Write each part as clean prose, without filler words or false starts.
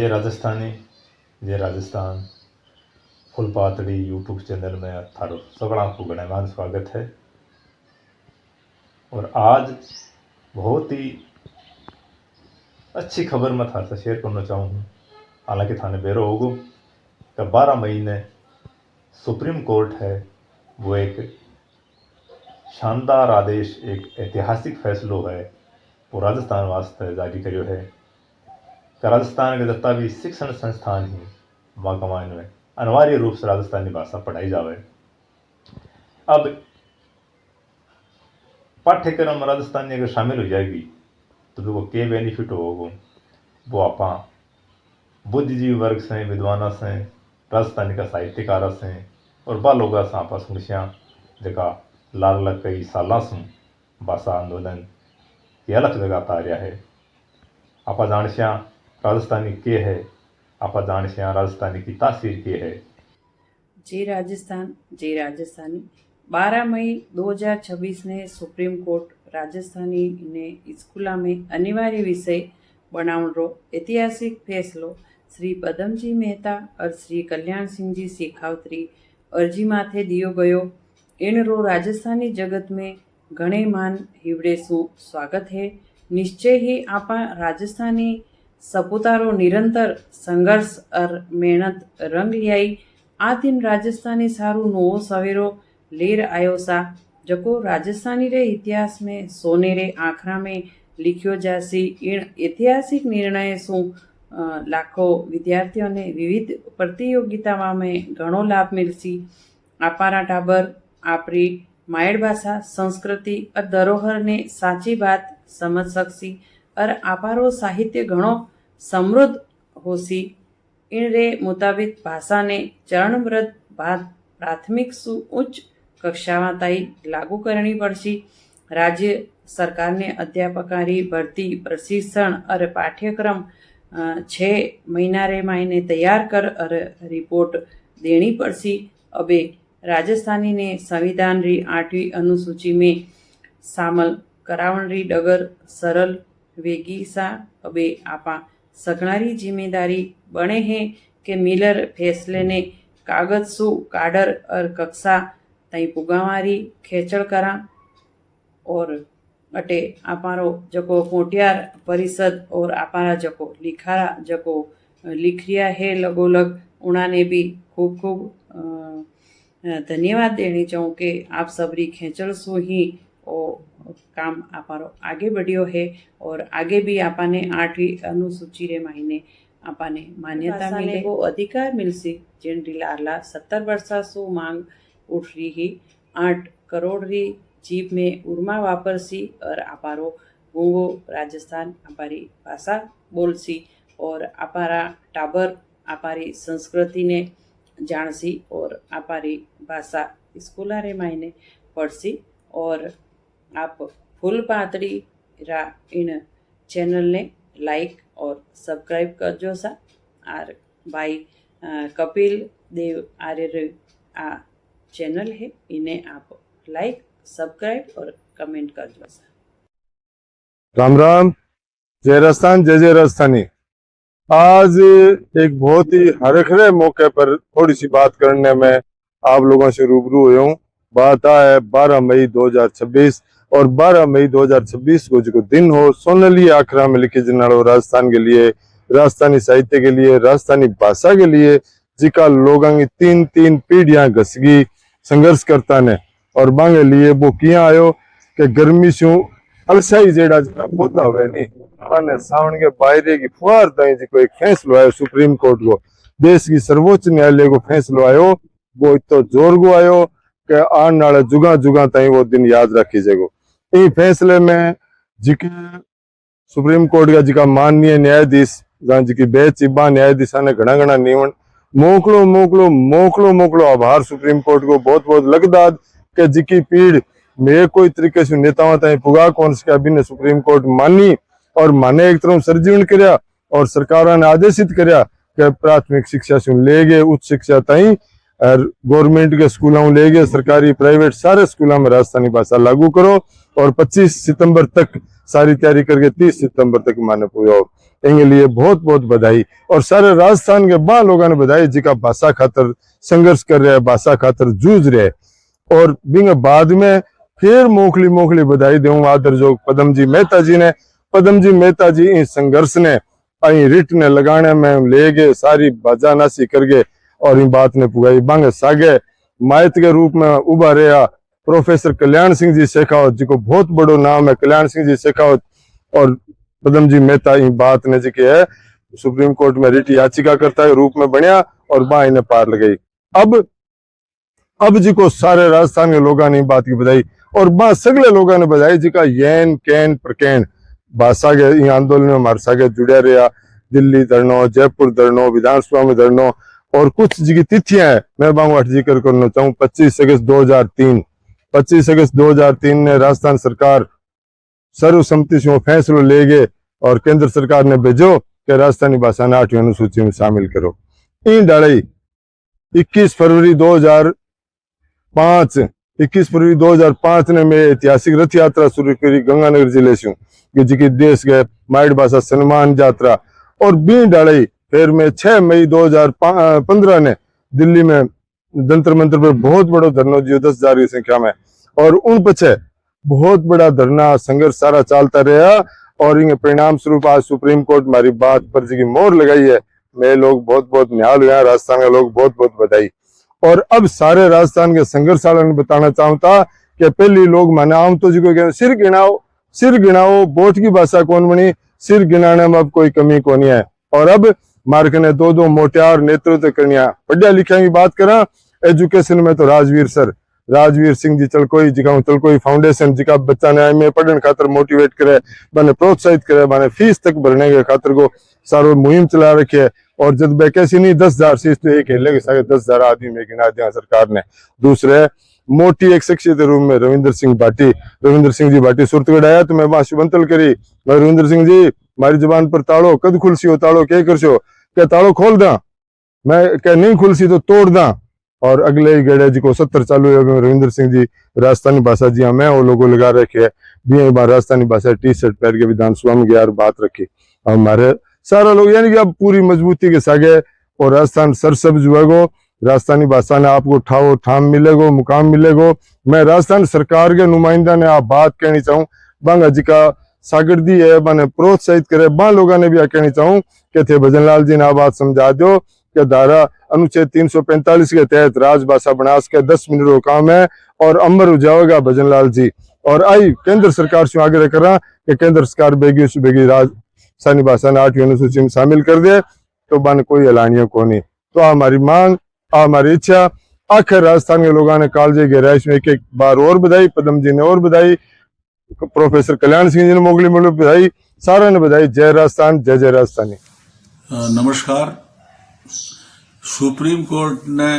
जय राजस्थानी, जय Rajasthan. फुलपातड़ी YouTube channel में थारो सगड़ा को गणमान स्वागत है। और आज बहुत ही अच्छी खबर मैं थारे से शेयर करना चाहूँ हूँ। हालांकि थाने बेरो होगो कि 12 मई ने सुप्रीम कोर्ट है वो एक शानदार आदेश, एक ऐतिहासिक फैसलो है वो राजस्थान वास्ते जारी करो है कि राजस्थान के जितना भी शिक्षण संस्थान ही वहाँ कमान में अनिवार्य रूप से राजस्थानी भाषा पढ़ाई जावे। अब पाठ्यक्रम राजस्थानी अगर शामिल हो जाएगी तो वो क्या बेनिफिट होगा, वो आप बुद्धिजीवी वर्ग से, विद्वाना से, राजस्थानी का साहित्यकार से और बा लोग आप सुनसिया जगह लाल लाल कई साल से भाषा आंदोलन की अलग जगह आ रहा है। आप जानसिया राजस्थानी के है, आप जानसिया राजस्थानी की तासीर के है। जय राजस्थान, जय राजस्थानी। 12 मई 2026 ने सुप्रीम कोर्ट राजस्थानी ने स्कूलों में अनिवार्य विषय बनावण रो ऐतिहासिक फैसलो श्री पदमजी मेहता और श्री कल्याण सिंह जी शेखावतरी अर्जी माथे दियो गयो। इन रो राजस्थानी जगत में घणे मान हिवड़े सु स्वागत है। निश्चय ही आपा राजस्थानी सपूतारो निरंतर संघर्ष और मेहनत रंग लियाई आ दिन राजस्थानी सारू नवो सवेरो लेर आयो सा, जको राजस्थानी रे इतिहास में सोनेरे आखरा में लिखियो जासी। इन ऐतिहासिक निर्णय सु लाखों विद्यार्थियों ने विविध प्रतियोगिताओं में घणो लाभ मिलसी। आपारा टाबर आपरी मायड़ भाषा, संस्कृति और धरोहर ने साची बात समझ सकसी और आपारो साहित्य घणो समृद्ध होसी। इन रे मुताबिक भाषा ने चरणबद्ध बाद प्राथमिक सु उच्च कक्षावां ताई लागू करनी पड़सी। राज्य सरकार ने अध्यापकारी भर्ती प्रशिक्षण और पाठ्यक्रम 6 महीना रे मायने तैयार कर और रिपोर्ट देनी पड़सी। अबे राजस्थानी ने संविधान री 8वीं अनुसूची में शामिल करावण री डगर सरल वेगी सा अबे आपा सगणारी जिम्मेदारी बने हैं कि मिलर फैसले ने कागज सु काडर और कक्षा तई पुगावारी खेचड़ करा। और अटे आपारो जको कोटियार परिषद और आपारा जको लिखारा जको लिखरिया है लगोलग उन्होंने भी खूब खूब धन्यवाद देनी चाहूँ कि आप सबरी खेचड़ सु ही ओ काम आपारो आगे बढ़ियो है और आगे भी आपाने 8वीं अनुसूची रे महीने आपाने मान्यता मिले वो अधिकार मिलसी। जिन लाला 70 वर्षा सु मांग उठ रही ही 8 करोड़ री जीप में उर्मा वापरसी और आपारो गूंगो राजस्थान आपारी भाषा बोलसी और आपारा टाबर आपारी संस्कृति ने जानसी और आपारी भाषा स्कूला रे मायने पढ़सी। और आप फुलपातड़ी रा इन चैनल ने लाइक और सब्सक्राइब करजो सा। और भाई कपिल देव आर्य आ चैनल है, इन्हें आप लाइक सब्सक्राइब और कमेंट करजो सा। राम राम, जय राजस्थान, जय जय राजस्थानी। आज एक बहुत ही हरखरे मौके पर थोड़ी सी बात करने में आप लोगों से रूबरू हुआ हूँ। बात है 12 मई 2026 और 12 मई 2026 को जो दिन हो सोनली आखरा में लिखे जनाड़ो राजस्थान के लिए, राजस्थानी साहित्य के लिए, राजस्थानी भाषा के लिए जिका लोगों की 3 पीढ़ियां घसगी संघर्ष करता ने और बांगे लिए वो किया आयो कि गर्मी से अलसाई जेड़ा पोता हुए नहीं माने सावन के बायरे की फुहार ताई जी को एक फैसलो आयो सुप्रीम कोर्ट को, देश की सर्वोच्च न्यायालय को फैसलो आयो वो इतो जोर गो आयो कि आने वाले जुगा जुगा ताई वो दिन याद रखी जाएगो। इन फैसले में जिके सुप्रीम कोर्ट का जिका माननीय न्यायाधीश जिकी बेच इबा न्यायाधीशा ने घना घना नियमन मोकलो मोकलो मोकलो मोकलो आभार सुप्रीम कोर्ट को बहुत बहुत लगदाद के जिकी पीढ़ में कोई तरीके से नेताओं ताई पुगा कौन से अभी ने सुप्रीम कोर्ट मानी और माने एक तरफ सरजीवन करया और सरकार ने आदेशित करया कि प्राथमिक शिक्षा से ले गए उच्च शिक्षा ताई और गवर्नमेंट के स्कूलों ले गए, सरकारी प्राइवेट सारे स्कूलों में राजस्थानी भाषा लागू करो और 25 सितंबर तक सारी तैयारी करके 30 सितंबर तक माने पूरा हो। इनके लिए बहुत बहुत बधाई। और सारे राजस्थान के बा लोगों ने बधाई जिका भाषा खातर संघर्ष कर रहे हैं, भाषा खातर जूझ रहे हैं। और बिंग बाद में फिर मोखली मोखली बधाई दूंगा आदर जो पदम जी मेहता जी ने। पदम जी मेहता जी इस संघर्ष ने अं रिट ने लगाने में ले गए, सारी बाजानासी कर गए और इन बात ने पुगाई। बांग सागे मायत के रूप में उभा रहा प्रोफेसर कल्याण सिंह जी शेखावत जी को बहुत बड़ो नाम है, कल्याण सिंह जी शेखावत। और पदम जी मेहता इन बात ने जी है सुप्रीम कोर्ट में रिट याचिका करता है रूप में बनया और बा इन्हें पार लगाई। अब जी को सारे राजस्थान के लोगों ने बात की बधाई और बा सगले लोगों ने बधाई जी का यैन कैन प्रकैन भाषा के आंदोलन में हमारे सागे जुड़े रहा। दिल्ली धरनो, जयपुर धरनो, विधानसभा में धरनो और कुछ जी की तिथियां है मैं बांगवाट जिक्र करना चाहूँ। 25 अगस्त 2003 25 अगस्त 2003 ने राजस्थान सरकार सर्वसम्मति से फैसलो ले गए और केंद्र सरकार ने भेजो कि राजस्थानी भाषा ने 8वीं अनुसूची में शामिल करो। इन डाली 21 फरवरी 2005 ने मैं ऐतिहासिक रथ यात्रा शुरू करी गंगानगर जिले से जी की देश गए माइड भाषा सम्मान यात्रा। और बी डाली फिर मैं 6 मई 2015 ने दिल्ली में जंतर मंत्र पर बहुत बड़ा धरना दियो 10,000 की संख्या में। और उन पीछे बहुत बड़ा धरना संघर्ष सारा चलता रहा और इनके परिणाम स्वरूप आज सुप्रीम कोर्ट हमारी बात पर जी की मोहर लगाई है। मैं लोग बहुत बहुत निहाल हुए, राजस्थान के लोग बहुत बहुत बधाई। और अब सारे राजस्थान के संघर्ष वालों ने बताना चाहता कि पहली लोग माने आम तो जी को सिर गिनाओ बोट की भाषा कौन बनी, सिर गिनाने में अब कोई कमी को नहीं है। और अब मार्क ने दो मोटियार नेतृत्व करनिया पढ़िया लिखा की बात करा एजुकेशन में तो राजवीर सिंह जी चलकोई फाउंडेशन जिका बच्चा ने एमए पढ़ने खातर मोटिवेट करे, बने प्रोत्साहित करे, बने फीस तक भरने के खातर को सारो मुहिम चला रखी है। और जब वैकेंसी नहीं 10,000 सीट तो एक हेले 10,000 आदमी में गिना दिया सरकार ने। दूसरे मोटी एक शख्सियत के रूप में रविंद्र सिंह जी भाटी सुरतगढ़ आया तो मैं वहां शुभंतल करी रविंद्र सिंह जी मारी जुबान पर ताड़ो कद खुलसी हो ताड़ो क्या करशो क्या ताड़ो खोल दा, मैं क्या नहीं खुलसी तो तोड़ दा। और अगले ही गेड़े जी को 70 चालू है रविंद्र सिंह जी राजस्थानी भाषा जी हमें वो लोगों लगा रखे है भी बार राजस्थानी भाषा टी शर्ट पहन के विधानसभा में गया और बात रखी हमारे सारा लोग यानी कि अब पूरी मजबूती के सागे और राजस्थान सरसब्ज हुएगो। राजस्थानी भाषा ने आपको ठाम मिलेगो, मुकाम मिलेगो। मैं राजस्थान सरकार के नुमाइंदा ने आप बात कहनी चाहूँ बांगा जी का सागरदी है मैंने प्रोत्साहित करे बा लोगों ने भी कहनी चाहूँ कि थे भजनलाल जी ने आ बात समझा दो कि धारा अनुच्छेद 345 के तहत राजभाषा बनास के 10 मिनट का काम है और अमर हो जाएगा भजनलाल जी। और आई केंद्र सरकार से आगे करा कि केंद्र सरकार बेगी राजस्थानी भाषा ने 8वीं अनुसूची में शामिल कर दे तो बन कोई एलानिया को नहीं। तो हमारी मांग हमारी इच्छा आखिर राजस्थान के लोगों ने कालजे गहराइश में एक बार और बधाई, पदम जी ने और बधाई, प्रोफेसर कल्याण सिंह जी ने मोगली मोगली बधाई, सारा ने बधाई। जय राजस्थान, जय जय राजस्थानी। नमस्कार। सुप्रीम कोर्ट ने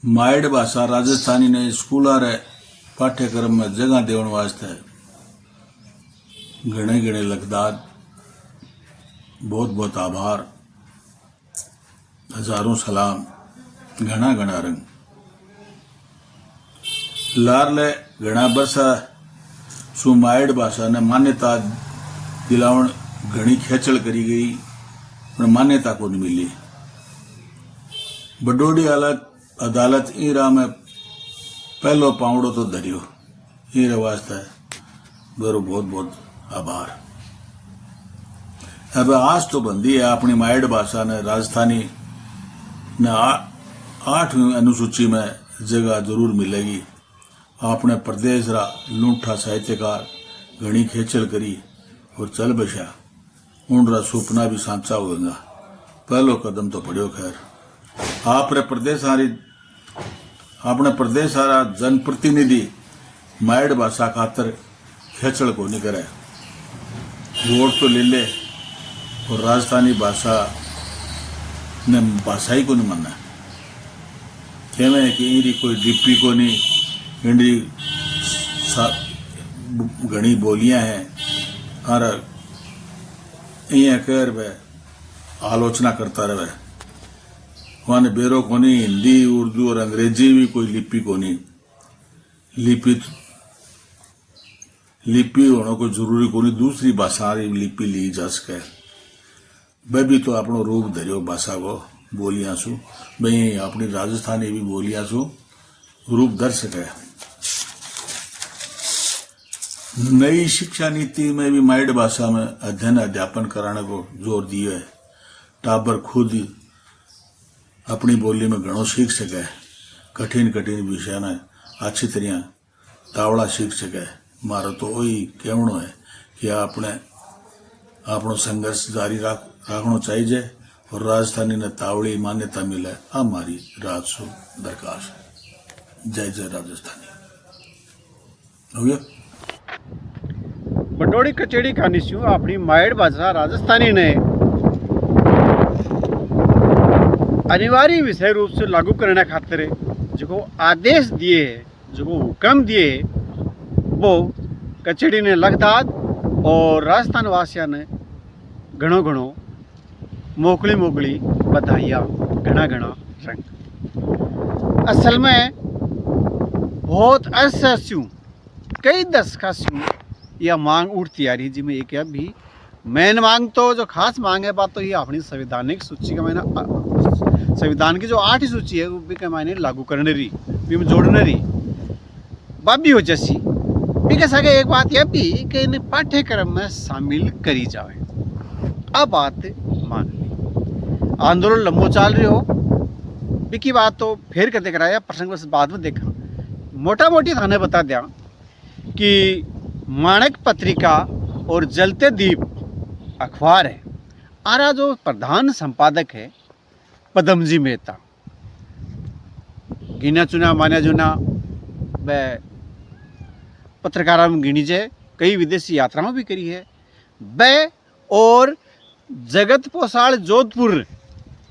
माइड भाषा राजस्थानी ने स्कूल रे पाठ्यक्रम में जगह देने वास्ते घने लखदार बहुत बहुत आभार, हजारों सलाम, घना रंग लारले घना बरसा सु माइड भाषा ने मान्यता दिलावण घनी खेचल करी गई पर मान्यता को नहीं मिली। बडोडी अदालत ईरा में पहलो पावड़ो तो धरियो ईरे वास्ते मेरो बहुत बहुत आभार। अब आज तो बंदी है अपनी माइड भाषा ने राजस्थानी ने 8वीं अनुसूची में जगह जरूर मिलेगी। अपने प्रदेश रा लूठा साहित्यकार घनी खेचल करी और चल बसा उनरा सपना भी सांचा होगा। पहलो कदम तो पड़ियो। खैर अपने प्रदेश सारा जनप्रतिनिधि माइड भाषा खातर खेचल को नहीं करे, वोट तो ले ले और राजस्थानी भाषा ने भाषा ही को नहीं मानना कहने कि इनकी कोई डिप्टी को नहीं, इनकी घनी बोलियां हैं और कह रहे आलोचना करता रहे वहाँ बेरो कोनी, हिंदी उर्दू और अंग्रेजी भी कोई लिपि कोनी। लिपि होना कोई जरूरी कोनी, दूसरी भाषा लिपि ली जा सके। वह भी तो अपनो रूप धरियो भाषा को बोलियां सु, भाई अपनी राजस्थानी भी बोलियां सु रूप धर सके। नई शिक्षा नीति में भी माइड भाषा में अध्ययन अध्यापन कराने को जोर दियो है। टाबर खुद ही अपनी बोली में घणो सीख सके, कठिन विषय ने अच्छी तरह तावड़ा सीख सके। मारो तो वही कहनो है कि अपनो संघर्ष जारी रखना चाहिए और राजस्थानी ने तावड़ी मान्यता मिले, हमारी राजसु दरखास्त। जय जय राजस्थानी। हो गया। बटोड़ी कचेड़ी खानी छू अपनी माइड भाषा राजस्थानी ने अनिवार्य विषय रूप से लागू करने खातिर जो आदेश दिए है, जो हुक्म दिए है, वो कचेड़ी ने लगदाद और राजस्थान वासिया ने घणो मोकली बधाइयाँ, घना रंग। असल में बहुत अरसा स्यू, कई दशका स्यू यह मांग उठती आ रही है, जिसमें एक अभी मेन मांग तो जो खास मांग है बात तो ये अपनी संवैधानिक सूची का मैंने संविधान की जो 8 सूची है वो भी के मायने लागू करने रही, भी जोड़ने रही बात भी हो जैसी भी कह सके। एक बात यह भी कि इन्हें पाठ्यक्रम में शामिल करी जाए। अब बात मान ली आंदोलन लंबो चाल रही हो भी की बात तो फिर कर देख रहा है, प्रसंग बस बाद में देखा। मोटा मोटी थाने बता दिया कि माणक पत्रिका और जलते दीप अखबार है, आरा जो प्रधान संपादक है पदमजी मेहता, गिना चुना माना जुना वह पत्रकारा में गिनी जाए, कई विदेशी यात्राओं भी करी है वह। और जगत पोसाड़ जोधपुर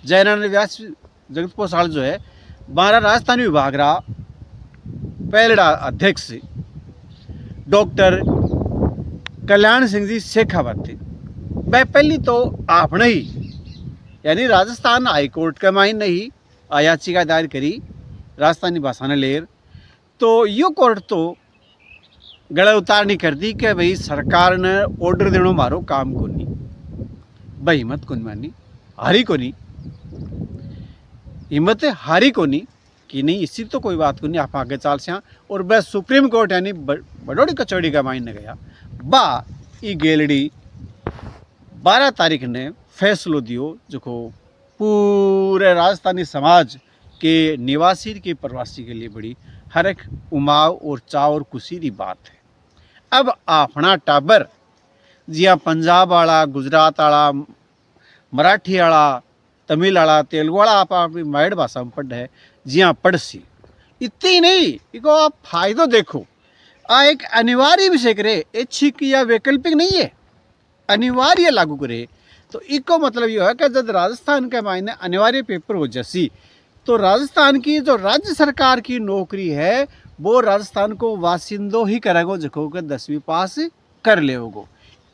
जयनारायण व्यास जगत पोसाड़ जो है 12 राजस्थानी विभाग रहा पहला अध्यक्ष डॉक्टर कल्याण सिंह जी शेखावत थे। वह पहली तो आपने ही यानी राजस्थान हाईकोर्ट के माइन ही याचिका दायर करी राजस्थानी भाषा ने लेर, तो यो कोर्ट तो गला उतारनी कर दी कि भाई सरकार ने ऑर्डर देनो मारो काम को नहीं, भाई हिम्मत को मानी हारी को नहीं, हिम्मत हारी को नहीं कि नहीं इसी तो कोई बात को नहीं, आप आगे चाल से। और वह सुप्रीम कोर्ट यानी बड़ोड़ी कचौड़ी का माइन गया बा ई गेलड़ी 12 तारीख ने फैसलो दियो जो को पूरे राजस्थानी समाज के निवासी के प्रवासी के लिए बड़ी हर एक उमाव और चाव और खुशी की बात है। अब अपना टाबर जिया पंजाब वाला, गुजरात वाला, मराठी वाला, तमिल वाला, तेलुगु वाला आप अपनी माइड भाषा में पढ़ है जिया पढ़सी इतनी नहीं, इको आप फायदो देखो। एक अनिवार्य विषय करे, ऐच्छिक या वैकल्पिक नहीं है, अनिवार्य लागू करे। तो इको मतलब यह है कि जब राजस्थान के मायने अनिवार्य पेपर हो जैसी, तो राजस्थान की जो राज्य सरकार की नौकरी है वो राजस्थान को वासिंदो ही करेगो, जो कि 10वीं पास कर ले होगो।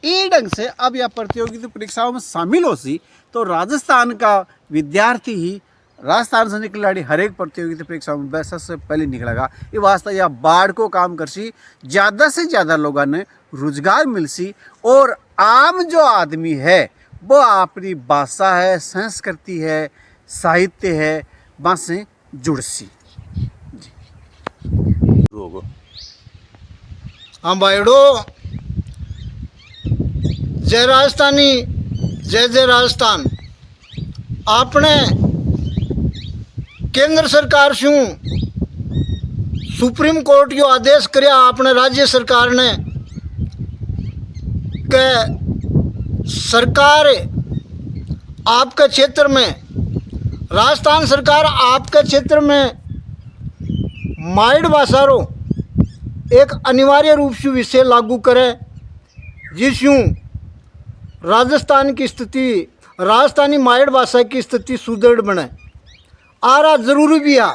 ये ढंग से अब यह प्रतियोगिता परीक्षाओं में शामिल हो सी तो राजस्थान का विद्यार्थी ही राजस्थान से निकल हर एक प्रतियोगिता परीक्षा में वैसा से पहले निकलेगा। ये वास्ता यह बाढ़ को काम कर सी, ज़्यादा से ज़्यादा लोगों ने रोजगार मिल सी और आम जो आदमी है वो अपनी भाषा है, संस्कृति है, साहित्य है, वहाँ से जुड़ सी। हाँ भाईडो, जय राजस्थानी, जय जय राजस्थान। आपने केंद्र सरकार शू सुप्रीम कोर्ट यो आदेश करया आपने राज्य सरकार ने के सरकार आपके क्षेत्र में, राजस्थान सरकार आपके क्षेत्र में माइड भाषा रो एक अनिवार्य रूप से विषय लागू करे, जिसयूं राजस्थान की स्थिति, राजस्थानी माइड भाषा की स्थिति सुदृढ़ बने। आरा जरूरी भी है।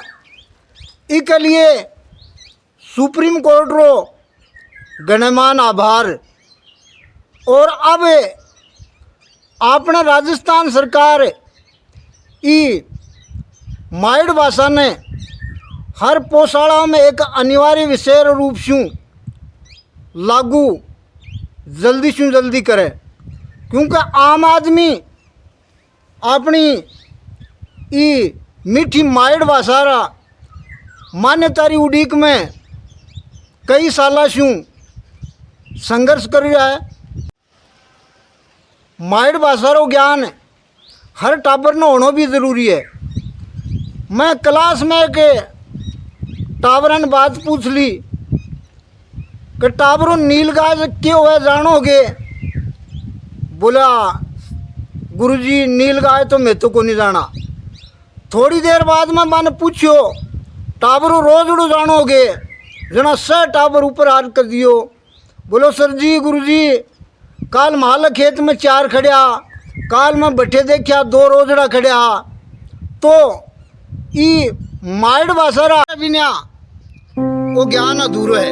इसके लिए सुप्रीम कोर्ट रो गणमान आभार। और अब आपने राजस्थान सरकार ई माइड भाषा ने हर पौशाला में एक अनिवार्य विषय रूप से लागू जल्दी से जल्दी करे, क्योंकि आम आदमी अपनी ई मीठी माइड भाषा रा मान्यतारी उड़ीक में कई साल से संघर्ष कर रहा है। माइड भाषा रो ज्ञान हर टाबर न होना भी ज़रूरी है। मैं क्लास में के टाबरन बात पूछ ली कि टाबरों नीलगाय क्यों है जानोगे? बोला गुरुजी नीलगाय तो मैं तो को नहीं जाना। थोड़ी देर बाद में मैंने पूछो टाबरों रोज उड़ो जानोगे? जना सह टाबर ऊपर हाथ कर दियो। बोलो सर जी गुरुजी काल माल खेत में 4 खड़िया, काल में बट्ठे देखा 2 रोजड़ा खड़िया। तो ई माइड भाषा रा बिना वो ज्ञान अधूरो है।